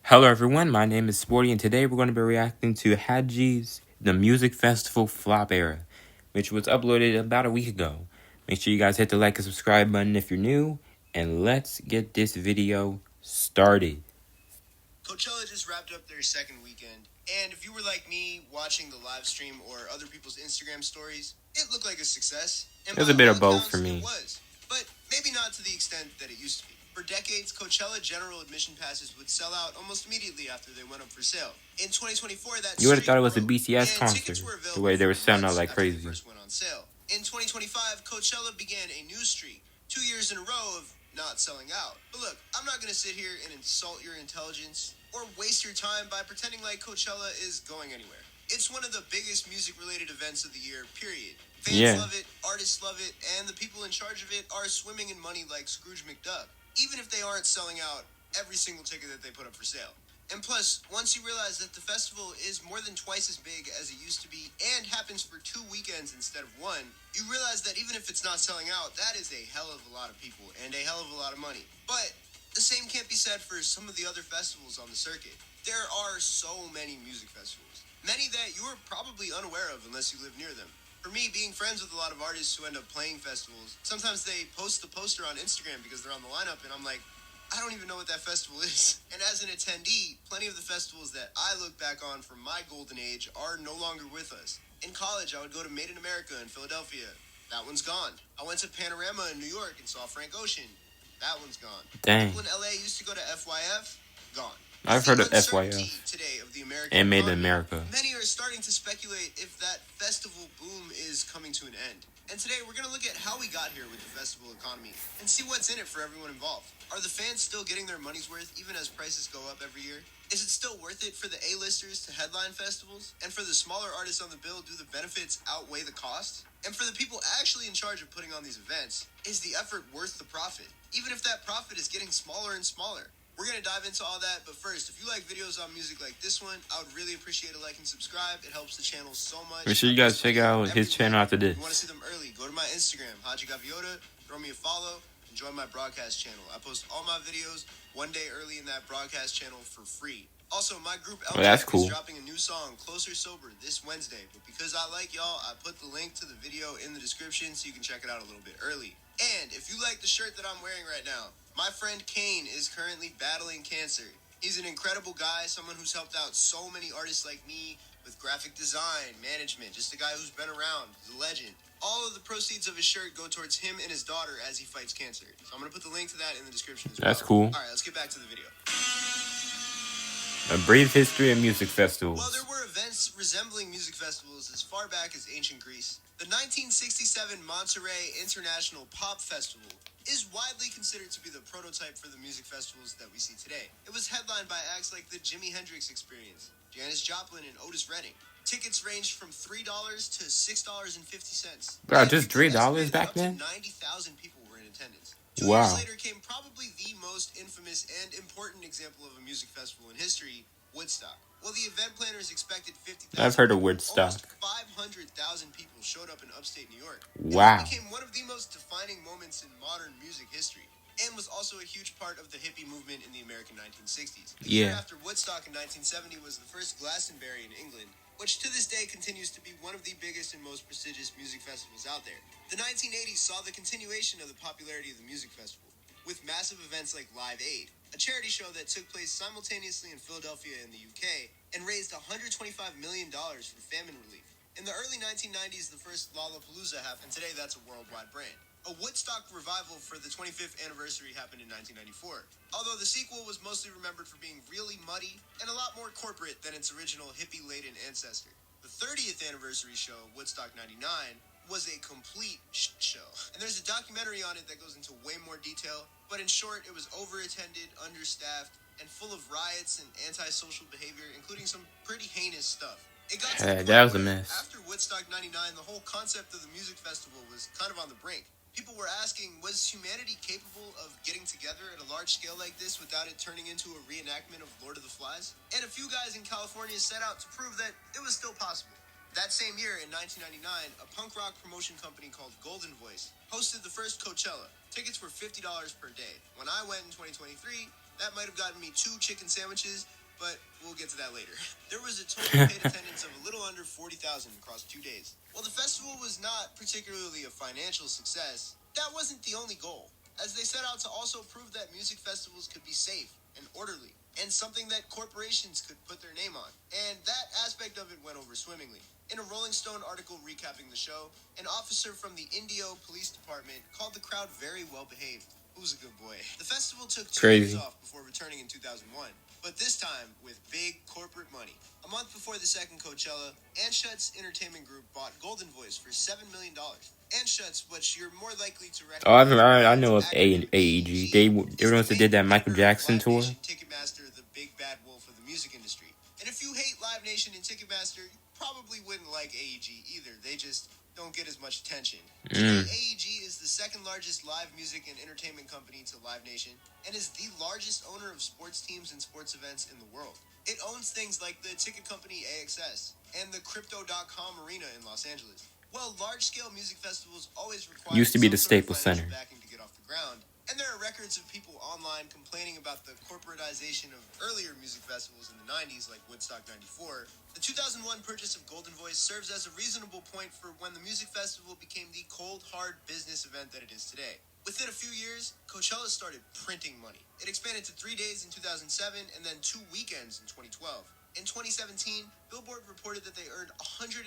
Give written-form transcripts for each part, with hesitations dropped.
Hello everyone, my name is Sporty and today we're going to be reacting to Hadji's The Music Festival Flop Era, which was uploaded about a week ago. Make sure you guys hit the like and subscribe button if you're new, and let's get this video started. Coachella just wrapped up their second weekend, and if you were like me watching the live stream or other people's Instagram stories, it looked like a success. And It was a bit of both for it me. was, but maybe not to the extent that it used to be. For decades, Coachella general admission passes would sell out almost immediately after they went up for sale. In 2024, that You would have thought it was a broke, BCS and concert, tickets were the way they were selling out months like after they crazy. first went on sale. In 2025, Coachella began a new streak, 2 years in a row of not selling out. But look, I'm not going to sit here and insult your intelligence or waste your time by pretending like Coachella is going anywhere. It's one of the biggest music-related events of the year, period. Fans love it, artists love it, and the people in charge of it are swimming in money like Scrooge McDuck, even if they aren't selling out every single ticket that they put up for sale. And plus, once you realize that the festival is more than twice as big as it used to be and happens for 2 weekends instead of one, you realize that even if it's not selling out, that is a hell of a lot of people and a hell of a lot of money. But the same can't be said for some of the other festivals on the circuit. There are so many music festivals, many that you are probably unaware of unless you live near them. For me, being friends with a lot of artists who end up playing festivals, sometimes they post the poster on Instagram because they're on the lineup, and I'm like, I don't even know what that festival is. And as an attendee, plenty of the festivals that I look back on from my golden age are no longer with us. In college, I would go to Made in America in Philadelphia. That one's gone. I went to Panorama in New York and saw Frank Ocean. That one's gone. Dang. People in LA used to go to FYF. Gone. I've heard of FYF today of the American and Made in economy, America. Many are starting to speculate if that festival boom is coming to an end. And today we're going to look at how we got here with the festival economy and see what's in it for everyone involved. Are the fans still getting their money's worth even as prices go up every year? Is it still worth it for the A-listers to headline festivals? And for the smaller artists on the bill, do the benefits outweigh the costs? And for the people actually in charge of putting on these events, is the effort worth the profit? Even if that profit is getting smaller and smaller. We're going to dive into all that, but first, if you like videos on music like this one, I would really appreciate a like and subscribe. It helps the channel so much. Make sure you guys check out his channel after this. If you want to see them early, go to my Instagram, Hadji Gaviota, throw me a follow, and join my broadcast channel. I post all my videos one day early in that broadcast channel for free. Also, my group that's cool. is dropping a new song, Closer Sober, this Wednesday. But because I like y'all, I put the link to the video in the description so you can check it out a little bit early. And if you like the shirt that I'm wearing right now, my friend Kane is currently battling cancer. He's an incredible guy, someone who's helped out so many artists like me with graphic design, management, just a guy who's been around, he's a legend. All of the proceeds of his shirt go towards him and his daughter as he fights cancer. So I'm going to put the link to that in the description as well. That's cool. All right, let's get back to the video. A brief history of music festivals. Well, there were events resembling music festivals as far back as ancient Greece. The 1967 Monterey International Pop Festival is widely considered to be the prototype for the music festivals that we see today. It was headlined by acts like the Jimi Hendrix Experience, Janis Joplin, and Otis Redding. Tickets ranged from $3 to $6.50. Bro, just $3 back then? 90,000 people were in attendance. 2 Wow. years later came probably the most infamous and important example of a music festival in history, Woodstock. Well, the event planners expected 50,000. I've heard of Woodstock. Almost 500,000 people showed up in upstate New York. Wow. It became one of the most defining moments in modern music history and was also a huge part of the hippie movement in the American 1960s. The year after Woodstock in 1970 was the first Glastonbury in England, which to this day continues to be one of the biggest and most prestigious music festivals out there. The 1980s saw the continuation of the popularity of the music festival, with massive events like Live Aid, a charity show that took place simultaneously in Philadelphia and the UK and raised $125 million for famine relief. In the early 1990s, the first Lollapalooza happened. Today, that's a worldwide brand. A Woodstock revival for the 25th anniversary happened in 1994, although the sequel was mostly remembered for being really muddy and a lot more corporate than its original hippie-laden ancestor. The 30th anniversary show, Woodstock 99, was a complete show. And there's a documentary on it that goes into way more detail, but in short, it was over-attended, understaffed, and full of riots and antisocial behavior, including some pretty heinous stuff. It got to the point that was a where mess. after Woodstock 99, the whole concept of the music festival was kind of on the brink. People were asking, was humanity capable of getting together at a large scale like this without it turning into a reenactment of Lord of the Flies? And a few guys in California set out to prove that it was still possible. That same year, in 1999, a punk rock promotion company called Golden Voice hosted the first Coachella. Tickets were $50 per day. When I went in 2023, That might have gotten me 2 chicken sandwiches, but we'll get to that later. There was a total paid attendance of a little under 40,000 across 2 days. While the festival was not particularly a financial success, that wasn't the only goal, as they set out to also prove that music festivals could be safe and orderly, and something that corporations could put their name on. And that aspect of it went over swimmingly. In a Rolling Stone article recapping the show, an officer from the Indio Police Department called the crowd very well behaved. Who's a good boy? The festival took 2 years Crazy. off before returning in 2001, but this time with big corporate money. A month before the second Coachella, Anschutz Entertainment Group bought Golden Voice for $7 million. Anschutz, which you're more likely to Oh, recognize. I know of AEG. They were the ones that did that Michael Jackson tour. Ticketmaster, the big bad wolf of the music industry. And if you hate Live Nation and Ticketmaster, you probably wouldn't like AEG either. They just don't get as much attention. AEG is the second largest live music and entertainment company to Live Nation and is the largest owner of sports teams and sports events in the world. It owns things like the ticket company AXS and the Crypto.com Arena in Los Angeles. Well, large-scale music festivals always require Used to be the some sort of Staples financial Center. backing to get off the ground. And there are records of people online complaining about the corporatization of earlier music festivals in the 90s, like Woodstock 94. The 2001 purchase of Golden Voice serves as a reasonable point for when the music festival became the cold, hard business event that it is today. Within a few years, Coachella started printing money. It expanded to 3 days in 2007 and then 2 weekends in 2012. In 2017, Billboard reported that they earned $114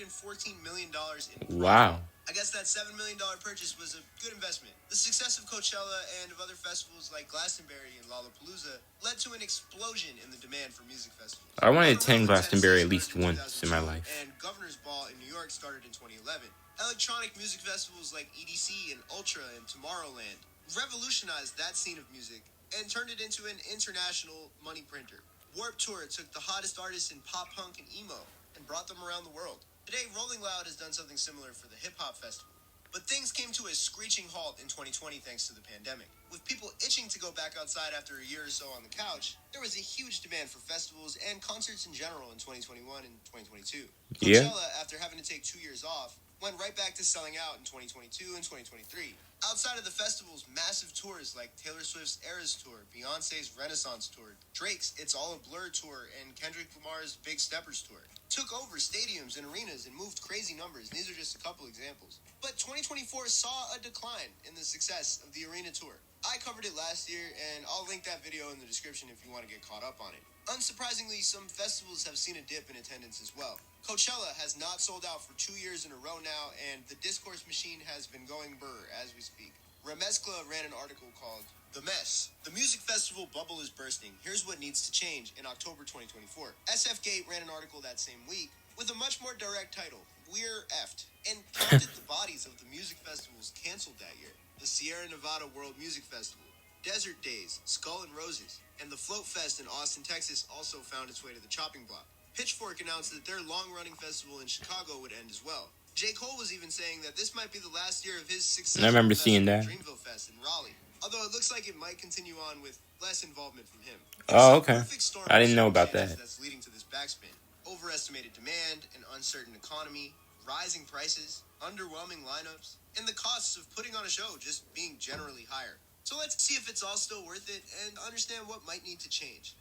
million in profit. Wow. I guess that $7 million purchase was a good investment. The success of Coachella and of other festivals like Glastonbury and Lollapalooza led to an explosion in the demand for music festivals. I want to attend Rock in Glastonbury at Tennessee least started once in my 2002, life. And Governor's Ball in New York started in 2011. Electronic music festivals like EDC and Ultra and Tomorrowland revolutionized that scene of music and turned it into an international money printer. Warped Tour took the hottest artists in pop punk and emo and brought them around the world. Today, Rolling Loud has done something similar for the Hip Hop Festival. But things came to a screeching halt in 2020 thanks to the pandemic. With people itching to go back outside after a year or so on the couch, there was a huge demand for festivals and concerts in general in 2021 and 2022. Yeah. Coachella, after having to take 2 years off, went right back to selling out in 2022 and 2023. Outside of the festivals, massive tours like Taylor Swift's Eras Tour, Beyonce's Renaissance Tour, Drake's It's All a Blur Tour, and Kendrick Lamar's Big Steppers Tour took over stadiums and arenas and moved crazy numbers. And these are just a couple examples. But 2024 saw a decline in the success of the arena tour. I covered it last year, and I'll link that video in the description if you want to get caught up on it. Unsurprisingly, some festivals have seen a dip in attendance as well. Coachella has not sold out for 2 years in a row now, and the discourse machine has been going burr as we speak. Remezcla ran an article called The Mess. The music festival bubble is bursting. Here's what needs to change in October 2024. SF Gate ran an article that same week with a much more direct title, We're Effed, and counted the bodies of the music festivals canceled that year. The Sierra Nevada World Music Festival, Desert Days, Skull and Roses, and the Float Fest in Austin, Texas also found its way to the chopping block. Pitchfork announced that their long-running festival in Chicago would end as well. J. Cole was even saying that this might be the last year of his successful I remember seeing festival, that. Dreamville Fest in Raleigh, although it looks like it might continue on with less involvement from him. Oh, It's a okay. perfect storm I of didn't know about circumstances that. That's leading to this backspin. Overestimated demand, an uncertain economy, rising prices, underwhelming lineups, and the costs of putting on a show just being generally higher. So let's see if it's all still worth it and understand what might need to change.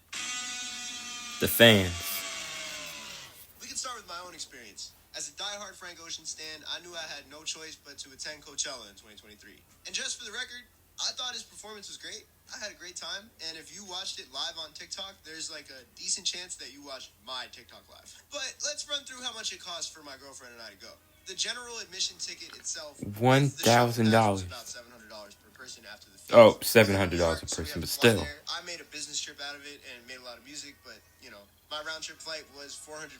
The fans. We can start with my own experience. As a diehard Frank Ocean stan, I knew I had no choice but to attend Coachella in 2023. And just for the record, I thought his performance was great. I had a great time, and if you watched it live on TikTok, there's like a decent chance that you watched my TikTok live. But let's run through how much it cost for my girlfriend and I to go. The general admission ticket itself, $1,000. was about $700 per person after the fees. Oh, $700 New York, a so we person, had but to fly still. there. I made a business trip out of it and made a lot of music, but you know, my round trip flight was $450.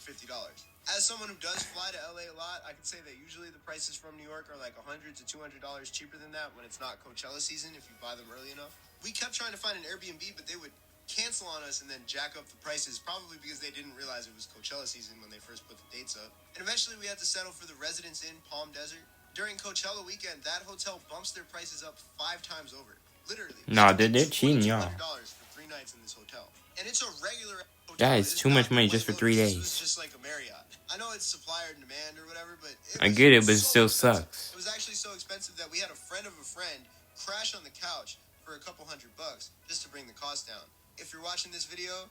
As someone who does fly to LA a lot, I can say that usually the prices from New York are like $100 to $200 cheaper than that when it's not Coachella season if you buy them early enough. We kept trying to find an Airbnb, but they would cancel on us and then jack up the prices, probably because they didn't realize it was Coachella season when they first put the dates up. And eventually we had to settle for the Residence Inn Palm Desert. During Coachella weekend, that hotel bumps their prices up 5 times over. Literally. Nah, they're cheating y'all. $2,200 for 3 nights in this hotel. And it's a regular hotel. That is too much money just for 3 This days. was just like a Marriott. I know it's supply or demand or whatever, but I get it, but it so still expensive. sucks. It was actually so expensive that we had a friend of a friend crash on the couch for a couple $100 just to bring the cost down. if you're watching this video,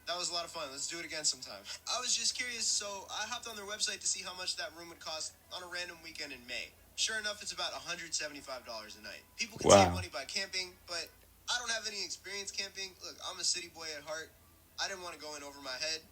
that was a lot of fun. Let's do it again sometime. I was just curious, so I hopped on their website to see how much that room would cost on a random weekend in May. Sure enough, it's about $175 a night. People can save money by camping, but I don't have any experience camping. Look, I'm a city boy at heart. I didn't want to go in over my head.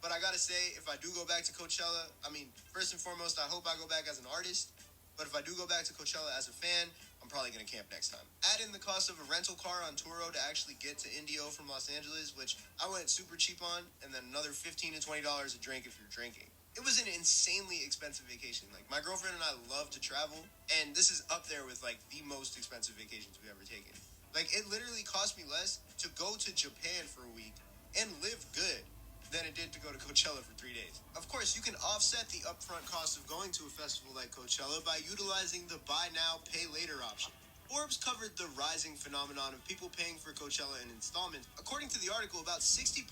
But I gotta say, if I do go back to Coachella, I mean, first and foremost, I hope I go back as an artist. But if I do go back to Coachella as a fan, I'm probably gonna camp next time. Add in the cost of a rental car on Turo to actually get to Indio from Los Angeles, which I went super cheap on, and then another $15 to $20 a drink if you're drinking. It was an insanely expensive vacation. Like, my girlfriend and I love to travel, and this is up there with, like, the most expensive vacations we've ever taken. Like, it literally cost me less to go to Japan for a week and live good than it did to go to Coachella for 3 days. Of course, you can offset the upfront cost of going to a festival like Coachella by utilizing the buy now, pay later option. Forbes covered the rising phenomenon of people paying for Coachella in installments. According to the article, about 60%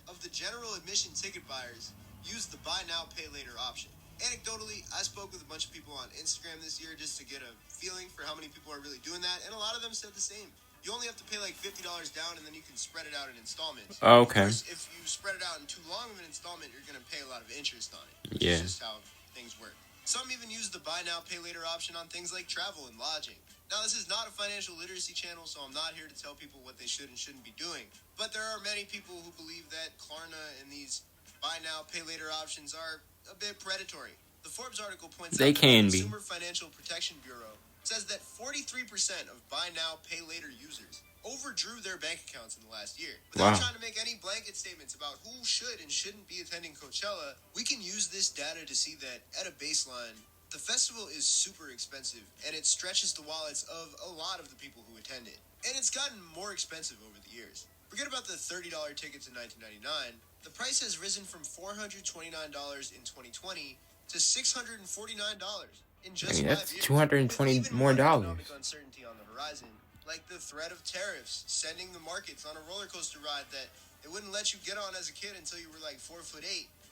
of the general admission ticket buyers use the buy now, pay later option. Anecdotally, I spoke with a bunch of people on Instagram this year just to get a feeling for how many people are really doing that, and a lot of them said the same. You only have to pay like $50 down, and then you can spread it out in installments. Okay. Of course, if you spread it out in too long of an installment, you're going to pay a lot of interest on it. Yeah. It's just how things work. Some even use the buy now, pay later option on things like travel and lodging. Now, this is not a financial literacy channel, so I'm not here to tell people what they should and shouldn't be doing. But there are many people who believe that Klarna and these buy now, pay later options are a bit predatory. The Forbes article points out that the Consumer Financial Protection Bureau says that 43% of buy now, pay later users overdrew their bank accounts in the last year. Without trying to make any blanket statements about who should and shouldn't be attending Coachella, we can use this data to see that, at a baseline, the festival is super expensive, and it stretches the wallets of a lot of the people who attend it. And it's gotten more expensive over the years. Forget about the $30 tickets in 1999. The price has risen from $429 in 2020 to $649 in just 5 years. That's $220 more dollars. Economic uncertainty on the horizon, like the threat of tariffs, sending the markets on a roller coaster ride that it wouldn't let you get on as a kid until you were like 4'8",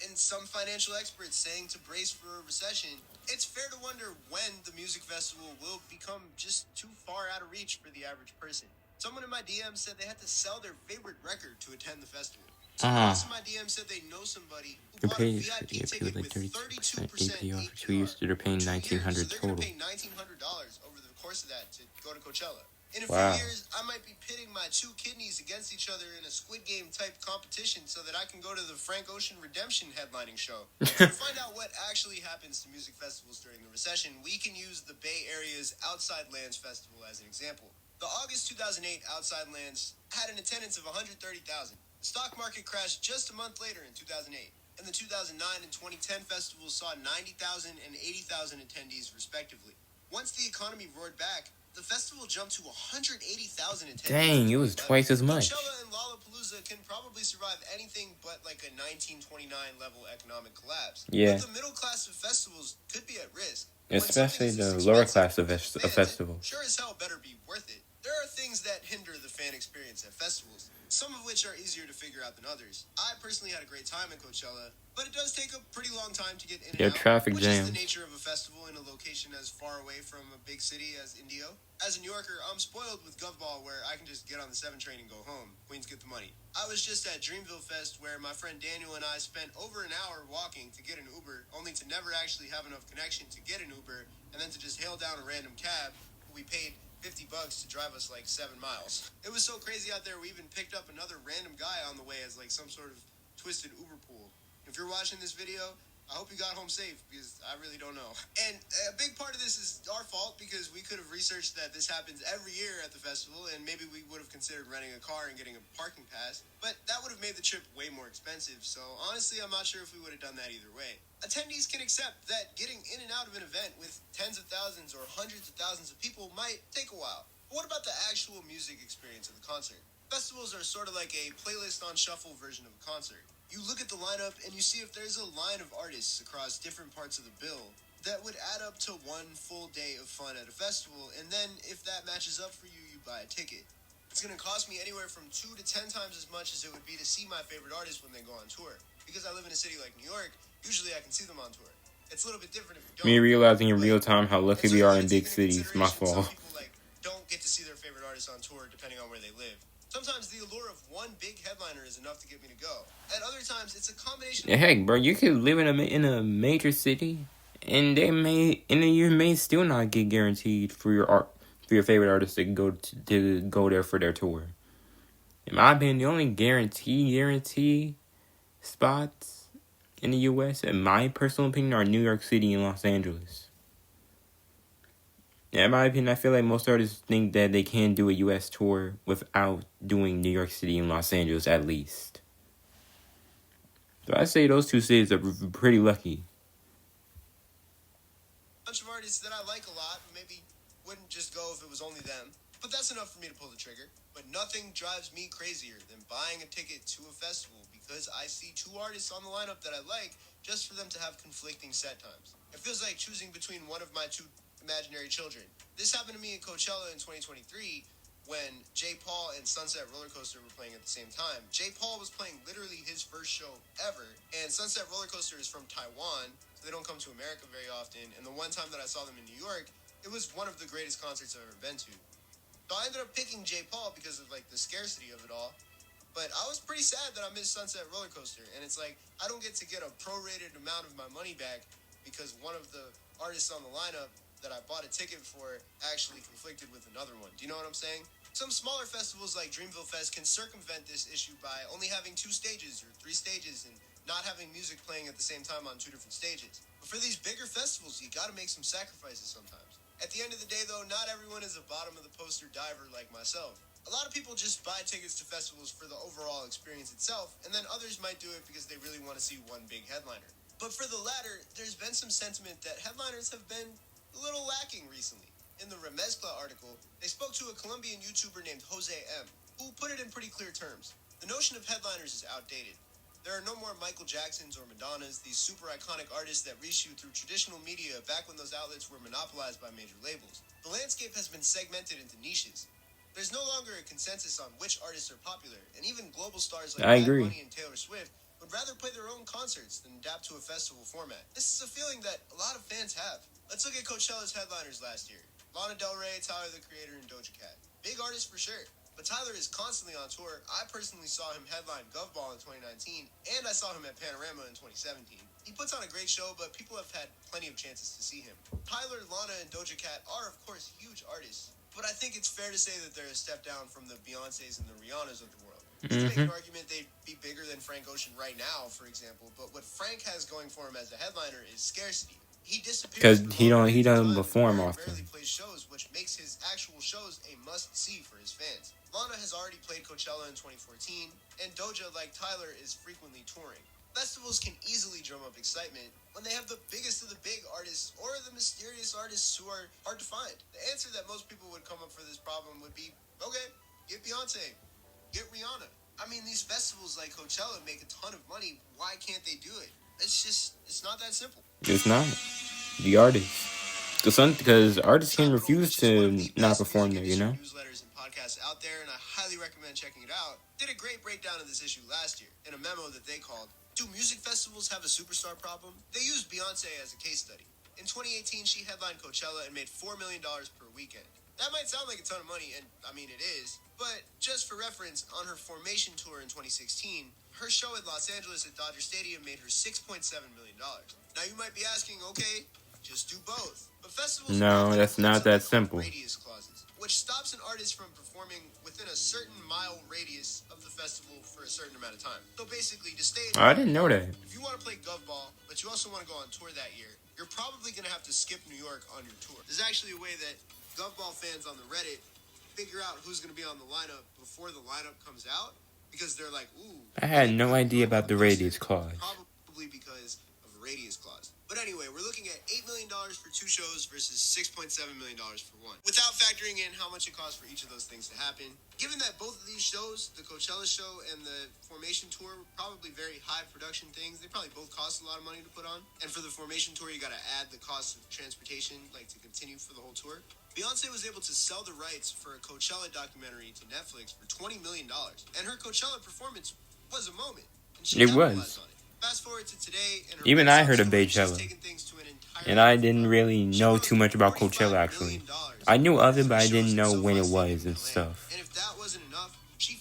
and some financial experts saying to brace for a recession. It's fair to wonder when the music festival will become just too far out of reach for the average person. Someone in my DM said they had to sell their favorite record to attend the festival. Someone else in my DM said they know somebody who bought a VIP ticket with 32% APR for 2 years. They're paying $1,900 so total. They're going to pay $1,900 over the course of that to go to Coachella. In a few years, I might be pitting my two kidneys against each other in a Squid Game type competition so that I can go to the Frank Ocean Redemption headlining show. To find out what actually happens to music festivals during the recession, we can use the Bay Area's Outside Lands Festival as an example. The August 2008 Outside Lands had an attendance of 130,000. The stock market crashed just a month later in 2008, and the 2009 and 2010 festivals saw 90,000 and 80,000 attendees respectively. Once the economy roared back, the festival jumped to 180,000 attendees. Dang, it was twice as much. Coachella and Lollapalooza can probably survive anything but like a 1929 level economic collapse. Yeah. But the middle class of festivals could be at risk. Especially the lower class of festivals. Sure as hell better be worth it. There are things that hinder the fan experience at festivals, some of which are easier to figure out than others. I personally had a great time at Coachella, but it does take a pretty long time to get in and out, traffic which jams. is the nature of a festival in a location as far away from a big city as Indio. As a New Yorker, I'm spoiled with Govball where I can just get on the 7 train and go home. Queens get the money. I was just at Dreamville Fest where my friend Daniel and I spent over an hour walking to get an Uber, only to never actually have enough connection to get an Uber, and then to just hail down a random cab who we paid $50 to drive us like 7 miles. It was so crazy out there, we even picked up another random guy on the way as like some sort of twisted Uber pool. If you're watching this video, I hope you got home safe, because I really don't know. And a big part of this is our fault, because we could have researched that this happens every year at the festival, and maybe we would have considered renting a car and getting a parking pass, but that would have made the trip way more expensive, so honestly, I'm not sure if we would have done that either way. Attendees can accept that getting in and out of an event with tens of thousands or hundreds of thousands of people might take a while. But what about the actual music experience of the concert? Festivals are sort of like a playlist on shuffle version of a concert. You look at the lineup and you see if there's a line of artists across different parts of the bill that would add up to one full day of fun at a festival, and then if that matches up for you, you buy a ticket. It's going to cost me anywhere from 2 to 10 times as much as it would be to see my favorite artist when they go on tour. Because I live in a city like New York, usually I can see them on tour. It's a little bit different if you don't. Me realizing in real time how lucky we are in big cities, my fault. Some people don't get to see their favorite artists on tour depending on where they live. Sometimes the allure of one big headliner is enough to get me to go. At other times, it's a combination Yeah, heck, bro, you could live in a major city, and you may still not get guaranteed for your favorite artist to go there for their tour. In my opinion, the only guarantee spots in the U.S., in my personal opinion, are New York City and Los Angeles. In my opinion, I feel like most artists think that they can do a U.S. tour without doing New York City and Los Angeles at least. So I say those two cities are pretty lucky. Bunch of artists that I like a lot, maybe wouldn't just go if it was only them. But that's enough for me to pull the trigger. But nothing drives me crazier than buying a ticket to a festival because I see two artists on the lineup that I like just for them to have conflicting set times. It feels like choosing between one of my two imaginary children. This happened to me at Coachella in 2023 when J. Paul and Sunset Roller Coaster were playing at the same time. J. Paul was playing literally his first show ever, and Sunset Roller Coaster is from Taiwan, so they don't come to America very often. And the one time that I saw them in New York, it was one of the greatest concerts I've ever been to. So I ended up picking J. Paul because of like the scarcity of it all. But I was pretty sad that I missed Sunset Roller Coaster, and it's like I don't get to get a prorated amount of my money back because one of the artists on the lineup that I bought a ticket for actually conflicted with another one. Do you know what I'm saying? Some smaller festivals like Dreamville Fest can circumvent this issue by only having 2 stages or 3 stages and not having music playing at the same time on 2 different stages. But for these bigger festivals, you gotta make some sacrifices sometimes. At the end of the day, though, not everyone is a bottom-of-the-poster diver like myself. A lot of people just buy tickets to festivals for the overall experience itself, and then others might do it because they really want to see one big headliner. But for the latter, there's been some sentiment that headliners have been a little lacking recently. In the Remezcla article, they spoke to a Colombian YouTuber named Jose M, who put it in pretty clear terms. The notion of headliners is outdated. There are no more Michael Jacksons or Madonnas, these super iconic artists that reached you through traditional media back when those outlets were monopolized by major labels. The landscape has been segmented into niches. There's no longer a consensus on which artists are popular, and even global stars like Bad Bunny and Taylor Swift would rather play their own concerts than adapt to a festival format. This is a feeling that a lot of fans have. Let's look at Coachella's headliners last year. Lana Del Rey, Tyler, the Creator, and Doja Cat. Big artists for sure. But Tyler is constantly on tour. I personally saw him headline Govball in 2019, and I saw him at Panorama in 2017. He puts on a great show, but people have had plenty of chances to see him. Tyler, Lana, and Doja Cat are, of course, huge artists, but I think it's fair to say that they're a step down from the Beyoncés and the Rihannas of the world. You can make an argument they'd be bigger than Frank Ocean right now, for example, but what Frank has going for him as a headliner is scarcity. He disappears Because he doesn't perform often. Barely plays shows, which makes his actual shows a must-see for his fans. Lana has already played Coachella in 2014, and Doja, like Tyler, is frequently touring. Festivals can easily drum up excitement when they have the biggest of the big artists or the mysterious artists who are hard to find. The answer that most people would come up for this problem would be, okay, get Beyonce, get Rihanna. I mean, these festivals like Coachella make a ton of money. Why can't they do it? It's not that simple. It's not. The artists. Because artists can refuse to not perform there, you know? Newsletters and podcasts out there, and I highly recommend checking it out. Did a great breakdown of this issue last year in a memo that they called, Do Music Festivals Have a Superstar Problem? They used Beyonce as a case study. In 2018, she headlined Coachella and made $4 million per weekend. That might sound like a ton of money, and I mean it is, but just for reference, on her Formation tour in 2016, her show in Los Angeles at Dodger Stadium made her $6.7 million. Now you might be asking, okay, just do both. But festivals that's not that simple. Radius clauses, which stops an artist from performing within a certain mile radius of the festival for a certain amount of time. So basically, to stay I didn't know that. If you want to play Govball, but you also want to go on tour that year, you're probably going to have to skip New York on your tour. There's actually a way that Govball fans on the Reddit figure out who's going to be on the lineup before the lineup comes out, because they're like, ooh. I had no idea about the radius clause. Probably because of a radius clause. But anyway, we're looking at $8 million for 2 shows versus $6.7 million for one, without factoring in how much it costs for each of those things to happen. Given that both of these shows, the Coachella show and the Formation tour, were probably very high production things. They probably both cost a lot of money to put on. And for the Formation tour, you got to add the cost of transportation, like to continue for the whole tour. Beyonce was able to sell the rights for a Coachella documentary to Netflix for $20 million. And her Coachella performance was a moment. And she capitalized on it. Fast forward to today, and even I heard of Coachella, and I didn't really know too much about Coachella, actually. I knew of it, but I didn't know when it was and stuff. And if that wasn't enough, she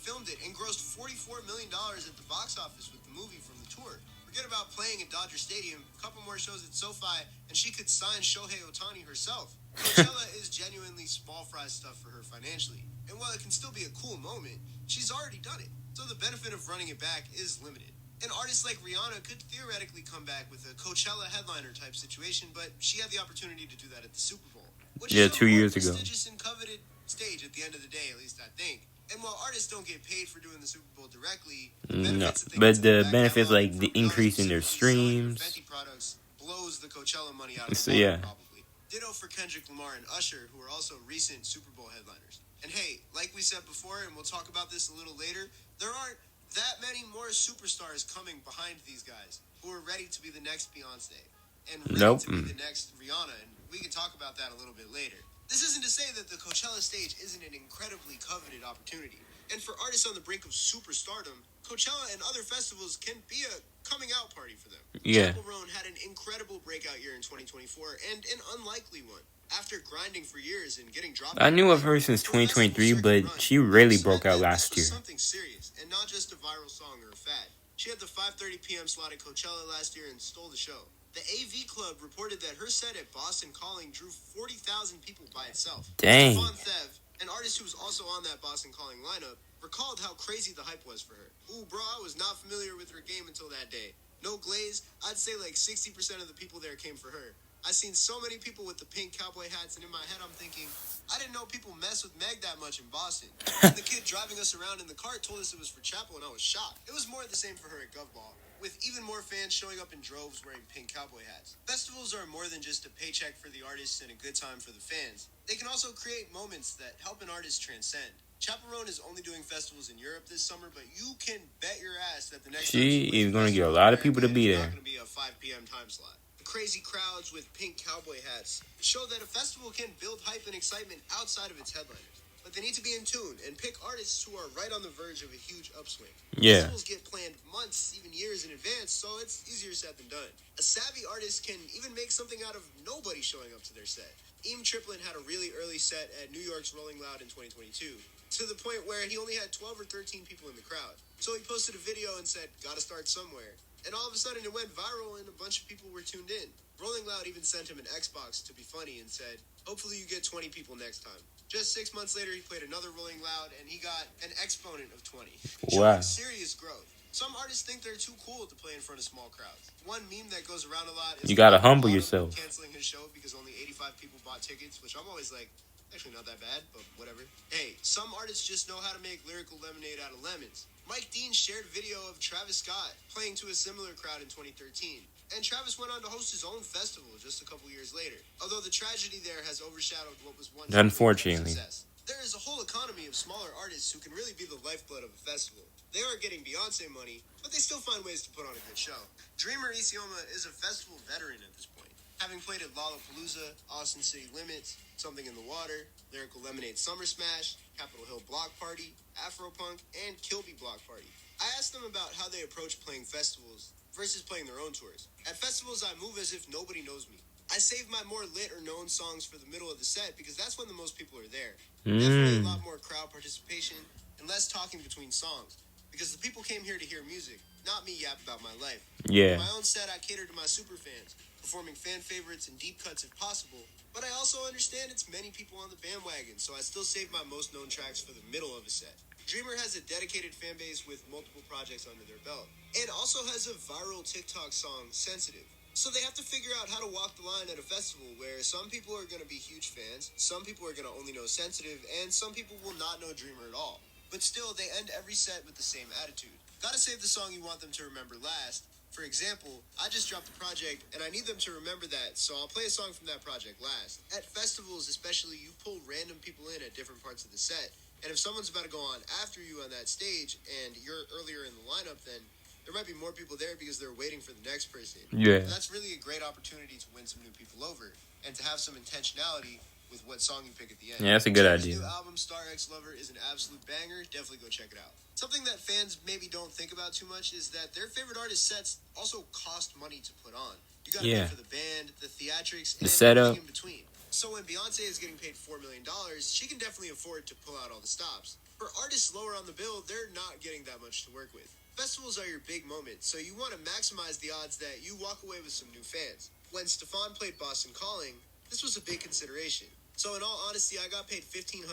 the movie from the tour. Forget about playing at Dodger Stadium, a couple more shows at SoFi, and she could sign Shohei Ohtani herself. Coachella is genuinely small fry stuff for her financially. And while it can still be a cool moment, she's already done it. So the benefit of running it back is limited. An artist like Rihanna could theoretically come back with a Coachella headliner type situation, but she had the opportunity to do that at the Super Bowl. Which is 2 years ago. Prestigious and coveted stage at the end of the day, at least I think. And while artists don't get paid for doing the Super Bowl directly, no, but the benefits like the increase in their streams. Fenty products blows the Coachella money out of the So, water, yeah. probably. Ditto for Kendrick Lamar and Usher, who are also recent Super Bowl headliners. And hey, like we said before, and we'll talk about this a little later, there aren't that many more superstars coming behind these guys who are ready to be the next Beyonce and ready to be the next Rihanna, and we can talk about that a little bit later. This isn't to say that the Coachella stage isn't an incredibly coveted opportunity. And for artists on the brink of superstardom, Coachella and other festivals can be a coming out party for them. Yeah. Chappell Roan had an incredible breakout year in 2024 and an unlikely one. After grinding for years and getting dropped, I knew of her since 2023, but she really broke out last year. Something serious and not just a viral song or a fad. She had the 5:30 p.m. slot at Coachella last year and stole the show. The AV Club reported that her set at Boston Calling drew 40,000 people by itself. Dang. Stephon Thev, an artist who was also on that Boston Calling lineup, recalled how crazy the hype was for her. Ooh, bro, I was not familiar with her game until that day. No glaze, I'd say like 60% of the people there came for her. I seen so many people with the pink cowboy hats, and in my head I'm thinking, I didn't know people mess with Meg that much in Boston. And the kid driving us around in the cart told us it was for Chappell, and I was shocked. It was more the same for her at Govball, with even more fans showing up in droves wearing pink cowboy hats. Festivals are more than just a paycheck for the artists and a good time for the fans. They can also create moments that help an artist transcend. Chappell Roan is only doing festivals in Europe this summer, but you can bet your ass that the next She is going to get a lot of people to be there. It's not going to be a 5 p.m. time slot. The crazy crowds with pink cowboy hats show that a festival can build hype and excitement outside of its headliners. But they need to be in tune and pick artists who are right on the verge of a huge upswing. Yeah. Festivals get planned months, even years in advance, so it's easier said than done. A savvy artist can even make something out of nobody showing up to their set. Eam Triplin had a really early set at New York's Rolling Loud in 2022, to the point where he only had 12 or 13 people in the crowd. So he posted a video and said, gotta start somewhere. And all of a sudden it went viral and a bunch of people were tuned in. Rolling Loud even sent him an Xbox to be funny and said, hopefully you get 20 people next time. Just 6 months later, he played another Rolling Loud and he got an exponent of 20. Wow. Showing serious growth. Some artists think they're too cool to play in front of small crowds. One meme that goes around a lot is You gotta humble yourself. canceling his show because only 85 people bought tickets, which I'm always like, actually not that bad, but whatever. Hey, some artists just know how to make lyrical lemonade out of lemons. Mike Dean shared video of Travis Scott playing to a similar crowd in 2013. And Travis went on to host his own festival just a couple years later. Although the tragedy there has overshadowed what was once Unfortunately. success. There is a whole economy of smaller artists who can really be the lifeblood of a festival. They are getting Beyonce money, but they still find ways to put on a good show. Dreamer Isioma is a festival veteran at this point, having played at Lollapalooza, Austin City Limits, Something in the Water, Lyrical Lemonade Summer Smash, Capitol Hill Block Party, Afropunk, and Kilby Block Party. I asked them about how they approach playing festivals versus playing their own tours. At festivals, I move as if nobody knows me. I save my more lit or known songs for the middle of the set because that's when the most people are there. Definitely a lot more crowd participation and less talking between songs because the people came here to hear music, not me yap about my life. Yeah. In my own set, I cater to my super fans, performing fan favorites and deep cuts if possible, but I also understand it's many people on the bandwagon, so I still save my most known tracks for the middle of a set. Dreamer has a dedicated fan base with multiple projects under their belt, and also has a viral TikTok song, Sensitive. So they have to figure out how to walk the line at a festival where some people are going to be huge fans, some people are going to only know Sensitive, and some people will not know Dreamer at all. But still, they end every set with the same attitude. Gotta save the song you want them to remember last. For example, I just dropped a project, and I need them to remember that, so I'll play a song from that project last. At festivals especially, you pull random people in at different parts of the set, and if someone's about to go on after you on that stage, and you're earlier in the lineup, then there might be more people there because they're waiting for the next person. Yeah. And that's really a great opportunity to win some new people over, and to have some intentionality with what song you pick at the end. Yeah, that's a good His idea. new album, Star X Lover, is an absolute banger. Definitely go check it out. Something that fans maybe don't think about too much is that their favorite artist sets also cost money to put on. You gotta pay for the band, the theatrics, and setup. everything in between. So when Beyonce is getting paid $4 million, she can definitely afford to pull out all the stops. For artists lower on the bill, they're not getting that much to work with. Festivals are your big moment, so you want to maximize the odds that you walk away with some new fans. When Stefan played Boston Calling, this was a big consideration. So in all honesty, I got paid $1,500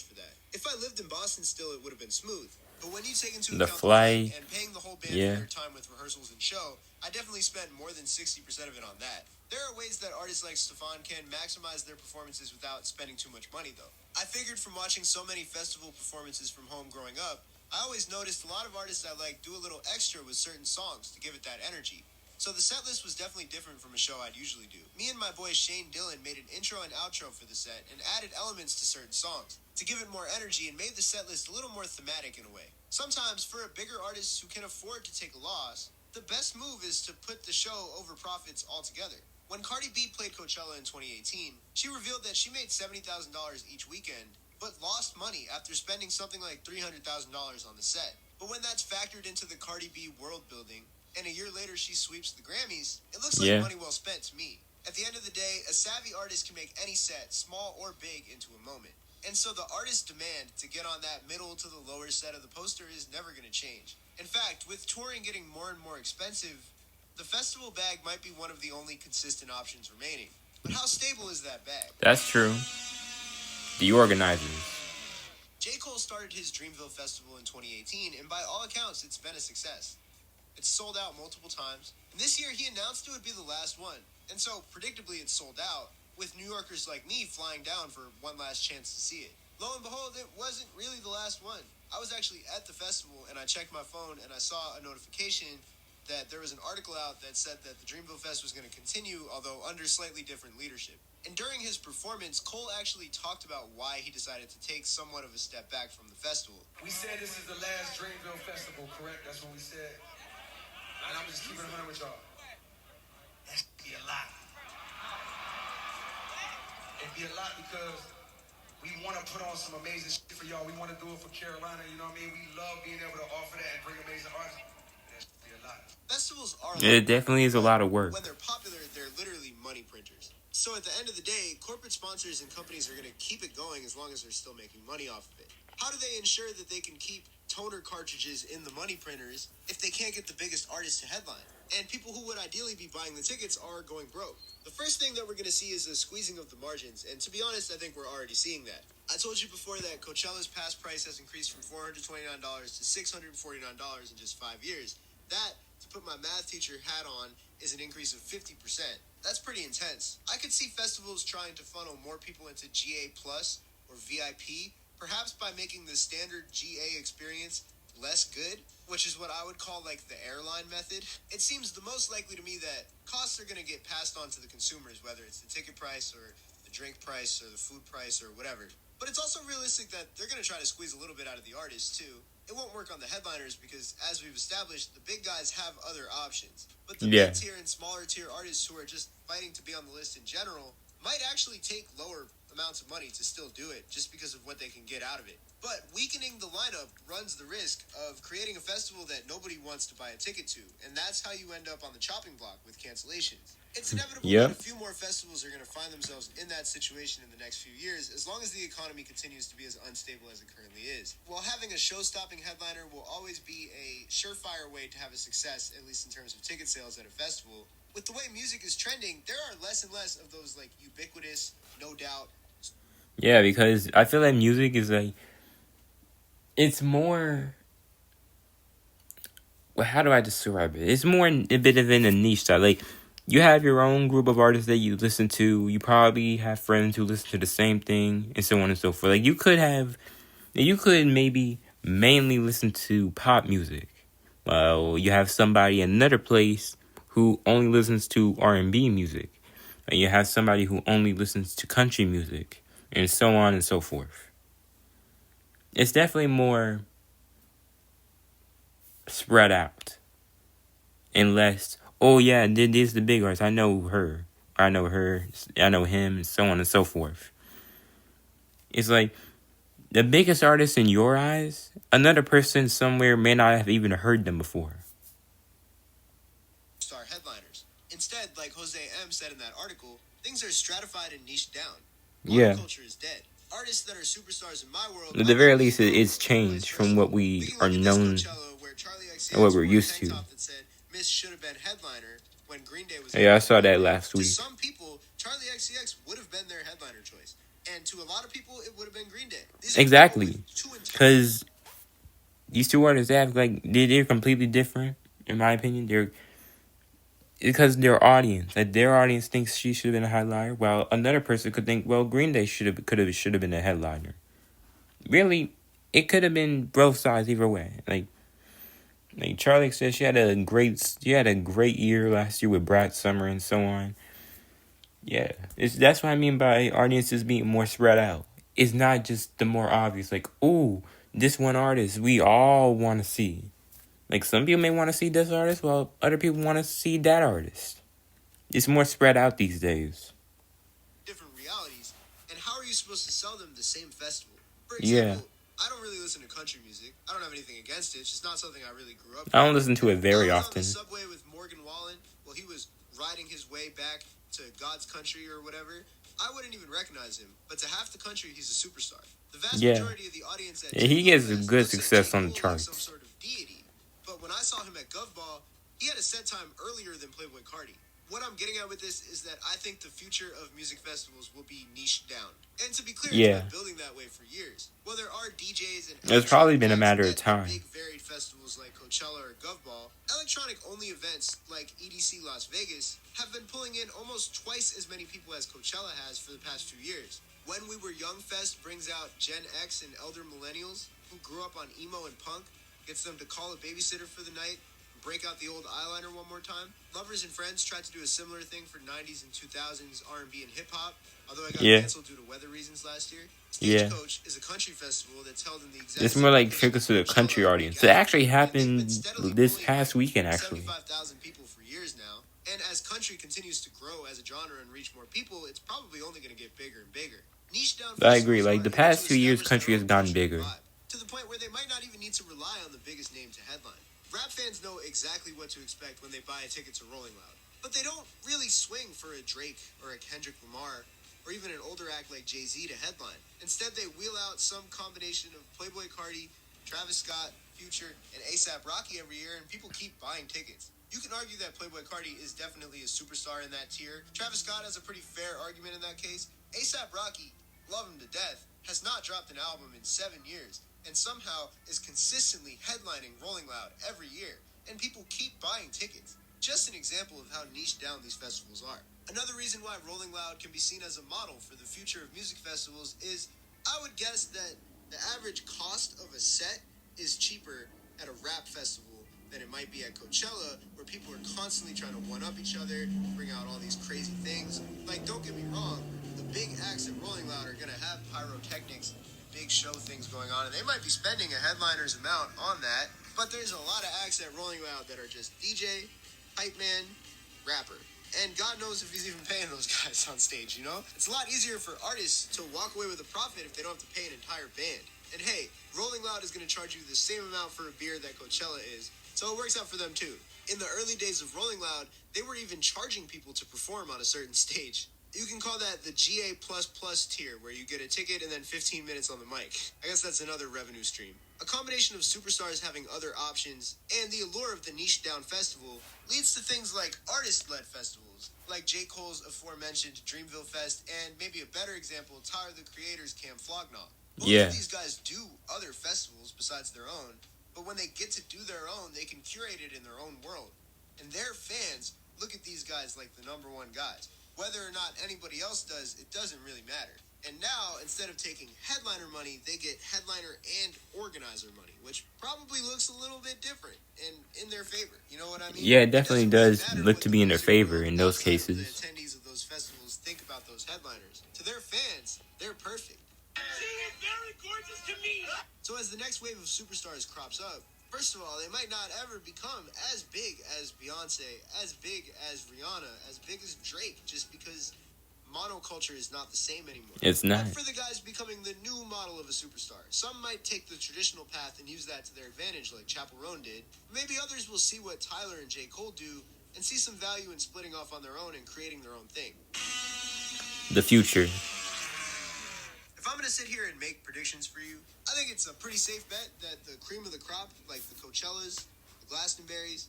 for that. If I lived in Boston still, it would have been smooth. But when you take into The account the flight flight, and paying the whole band yeah. for their time with rehearsals and show, I definitely spent more than 60% of it on that. There are ways that artists like Stefan can maximize their performances without spending too much money, though. I figured from watching so many festival performances from home growing up, I always noticed a lot of artists I like do a little extra with certain songs to give it that energy. So the set list was definitely different from a show I'd usually do. Me and my boy Shane Dillon made an intro and outro for the set and added elements to certain songs to give it more energy and made the set list a little more thematic in a way. Sometimes, for a bigger artist who can afford to take a loss, the best move is to put the show over profits altogether. When Cardi B played Coachella in 2018, she revealed that she made $70,000 each weekend, but lost money after spending something like $300,000 on the set. But when that's factored into the Cardi B world building, and a year later she sweeps the Grammys, it looks like money well spent to me. At the end of the day, a savvy artist can make any set, small or big, into a moment. And so the artist's demand to get on that middle to the lower set of the poster is never going to change. In fact, with touring getting more and more expensive, the festival bag might be one of the only consistent options remaining. But how stable is that bag? That's true. The organizers. J. Cole started his Dreamville Festival in 2018, and by all accounts, it's been a success. It's sold out multiple times, and this year he announced it would be the last one. And so, predictably, it's sold out, with New Yorkers like me flying down for one last chance to see it. Lo and behold, it wasn't really the last one. I was actually at the festival, and I checked my phone, and I saw a notification that there was an article out that said that the Dreamville Fest was going to continue, although under slightly different leadership. And during his performance, Cole actually talked about why he decided to take somewhat of a step back from the festival. We said this is the last Dreamville Festival, correct? That's what we said. And I'm just keeping it 100 with y'all. That should be a lot. It'd be a lot because we want to put on some amazing shit for y'all. We want to do it for Carolina, you know what I mean? We love being able to offer that and bring amazing artists. That should be a lot. Festivals are It definitely is a lot of work. When they're popular, they're literally money printers. So at the end of the day, corporate sponsors and companies are going to keep it going as long as they're still making money off of it. How do they ensure that they can keep toner cartridges in the money printers if they can't get the biggest artists to headline? And people who would ideally be buying the tickets are going broke. The first thing that we're going to see is a squeezing of the margins, and to be honest, I think we're already seeing that. I told you before that Coachella's pass price has increased from $429 to $649 in just 5 years. That, to put my math teacher hat on, is an increase of 50%. That's pretty intense. I could see festivals trying to funnel more people into GA Plus or VIP, perhaps by making the standard GA experience less good, which is what I would call like the airline method. It seems the most likely to me that costs are going to get passed on to the consumers, whether it's the ticket price or the drink price or the food price or whatever. But it's also realistic that they're going to try to squeeze a little bit out of the artists too. It won't work on the headliners because, as we've established, the big guys have other options. But the mid-tier and smaller tier artists who are just fighting to be on the list in general might actually take lower amounts of money to still do it just because of what they can get out of it. But weakening the lineup runs the risk of creating a festival that nobody wants to buy a ticket to, and that's how you end up on the chopping block with cancellations. It's inevitable that a few more festivals are going to find themselves in that situation in the next few years, as long as the economy continues to be as unstable as it currently is. While having a show-stopping headliner will always be a surefire way to have a success, at least in terms of ticket sales at a festival, with the way music is trending, there are less and less of those like ubiquitous, no doubt. Yeah, because I feel like music is like, it's more, well, how do I describe it? It's more a bit of in a niche style. Like, you have your own group of artists that you listen to. You probably have friends who listen to the same thing, and so on and so forth. Like, you could maybe mainly listen to pop music. Well, you have somebody in another place who only listens to R&B music. And you have somebody who only listens to country music, and so on and so forth. It's definitely more spread out. And less, oh yeah, this is the big artist. I know her. I know her. I know him, and so on and so forth. It's like, the biggest artist in your eyes, another person somewhere may not have even heard them before. Star headliners. Instead, like Jose M. said in that article, things are stratified and niched down. Culture is dead. Artists that are superstars in my world, At the very least, it's changed from what we are known where Charlie and what XCX we're wore a used tank to. top that said "Miss should have been headliner" when Green Day was. Yeah, I saw that last To week. some people, Charlie XCX would have been their headliner choice, and to a lot of people, it would have been Green Day. These are Exactly, people with two intentions. because these two artists act like they're completely different. In my opinion, they're because their audience, like their audience thinks she should have been a headliner, while another person could think, well, Green Day should have been a headliner. Really, it could have been both sides either way. Like Charlie said, she had a great year last year with Brat Summer and so on. Yeah, that's what I mean by audiences being more spread out. It's not just the more obvious, like, ooh, this one artist we all want to see. Like, some people may want to see this artist, while other people want to see that artist. It's more spread out these days. Different realities, and how are you supposed to sell them the same festival? For Yeah. example, I don't really listen to country music. I don't have anything against it. It's just not something I really grew up with. I don't listen to it very I was often. on the subway with Morgan Wallen while he was riding his way back to God's country or whatever. I wouldn't even recognize him, but to half the country, he's a superstar. The vast Yeah. majority of the audience at Yeah, he gets Fest good looks at success J. on the Cole like charts. some sort of deity. But when I saw him at Govball, he had a set time earlier than Playboy Cardi. What I'm getting at with this is that I think the future of music festivals will be niched down. And to be clear, Yeah. it's been building that way for years. Well, there are DJs and It's probably been a acts matter of at time. big varied festivals like Coachella or Govball. Electronic-only events like EDC Las Vegas have been pulling in almost twice as many people as Coachella has for the past few years. When We Were Young Fest brings out Gen X and elder millennials who grew up on emo and punk, gets them to call a babysitter for the night, break out the old eyeliner one more time. Lovers and Friends tried to do a similar thing for 90s and 2000s R&B and hip-hop, although it got canceled due to weather reasons last year. Stagecoach is a country festival that's held in the exact It's more like focused to the country audience. It actually happened this past weekend, actually. 75,000 people for years now. And as country continues to grow as a genre and reach more people, it's probably only going to get bigger and bigger. Niche down I agree. festivals Like, are the able past to 2 years, establish country their has own gotten culture and bigger. vibe, to the point where they might not even need to rely on the biggest name to headline. Rap fans know exactly what to expect when they buy a ticket to Rolling Loud, but they don't really swing for a Drake or a Kendrick Lamar or even an older act like Jay-Z to headline. Instead, they wheel out some combination of Playboy Cardi, Travis Scott, Future, and A$AP Rocky every year, and people keep buying tickets. You can argue that Playboy Cardi is definitely a superstar in that tier. Travis Scott has a pretty fair argument in that case. A$AP Rocky, love him to death, has not dropped an album in 7 years, and somehow is consistently headlining Rolling Loud every year, and people keep buying tickets. Just an example of how niche down these festivals are. Another reason why Rolling Loud can be seen as a model for the future of music festivals is, I would guess that the average cost of a set is cheaper at a rap festival than it might be at Coachella, where people are constantly trying to one-up each other, bring out all these crazy things. Like, don't get me wrong, the big acts at Rolling Loud are going to have pyrotechnics, big show things going on, and they might be spending a headliner's amount on that, but there's a lot of acts at Rolling Loud that are just DJ, hype man, rapper. And God knows if he's even paying those guys on stage, you know? It's a lot easier for artists to walk away with a profit if they don't have to pay an entire band. And hey, Rolling Loud is going to charge you the same amount for a beer that Coachella is, so it works out for them too. In the early days of Rolling Loud, they were even charging people to perform on a certain stage. You can call that the GA++ tier, where you get a ticket and then 15 minutes on the mic. I guess that's another revenue stream. A combination of superstars having other options and the allure of the niche down festival leads to things like artist-led festivals, like J. Cole's aforementioned Dreamville Fest, and maybe a better example, Tyler the Creator's Camp Flog Gnaw. Both of these guys do other festivals besides their own, but when they get to do their own, they can curate it in their own world. And their fans look at these guys like the number one guys. Whether or not anybody else does, it doesn't really matter. And now, instead of taking headliner money, they get headliner and organizer money, which probably looks a little bit different and in their favor. You know what I mean? Yeah, it definitely does Really look to be in their favor in those outside of cases. The attendees of those festivals think about those headliners. To their fans, they're perfect. She is very gorgeous to me. So as the next wave of superstars crops up, first of all, they might not ever become as big as Beyonce, as big as Rihanna, as big as Drake, just because monoculture is not the same anymore. It's not. But for the guys becoming the new model of a superstar, some might take the traditional path and use that to their advantage like Chappell Roan did. Maybe others will see what Tyler and J. Cole do and see some value in splitting off on their own and creating their own thing. The future. If I'm going to sit here and make predictions for you, I think it's a pretty safe bet that the cream of the crop, like the Coachellas, the Glastonburys,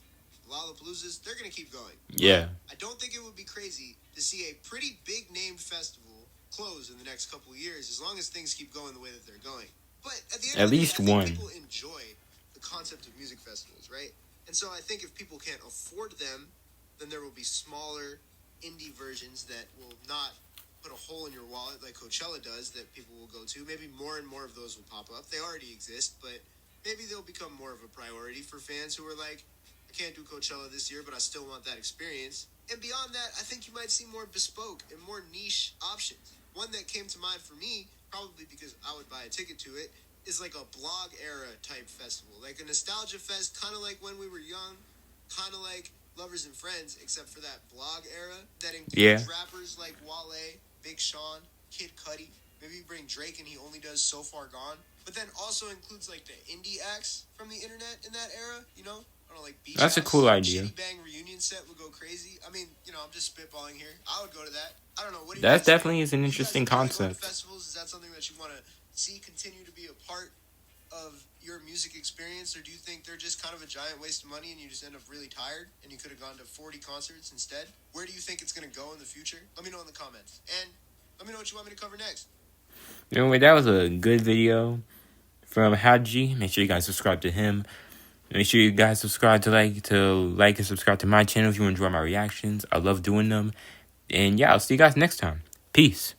the Lollapaloozas, they're going to keep going. Yeah. But I don't think it would be crazy to see a pretty big named festival close in the next couple of years, as long as things keep going the way that they're going. But at the end At of the least day, I one. think people enjoy the concept of music festivals, right? And so I think if people can't afford them, then there will be smaller indie versions that will not put a hole in your wallet like Coachella does that people will go to. Maybe more and more of those will pop up. They already exist, but maybe they'll become more of a priority for fans who are like, I can't do Coachella this year, but I still want that experience. And beyond that, I think you might see more bespoke and more niche options. One that came to mind for me, probably because I would buy a ticket to it, is like a blog era type festival. Like a nostalgia fest, kind of like when we were young, kind of like Lovers and Friends, except for that blog era that includes rappers like Wale, Big Sean, Kid Cudi. Maybe you bring Drake and he only does So Far Gone. But then also includes like the indie acts from the internet in that era, you know? I don't know, like Beach That's a House, cool idea. Shitty Bang reunion set would go crazy. I mean, you know, I'm just spitballing here. I would go to that. I don't know. What do you That guys think? definitely is an Do you guys interesting enjoy going to concept. festivals? Is that something that you want to see continue to be a part of your music experience, or do you think they're just kind of a giant waste of money and you just end up really tired and you could have gone to 40 concerts instead? Where do you think it's going to go in the future? Let me know in the comments. And let me know what you want me to cover next. Anyway, that was a good video from Hadji. Make sure you guys subscribe to him. Make sure you guys subscribe to like and subscribe to my channel if you enjoy my reactions. I love doing them. And yeah, I'll see you guys next time. Peace.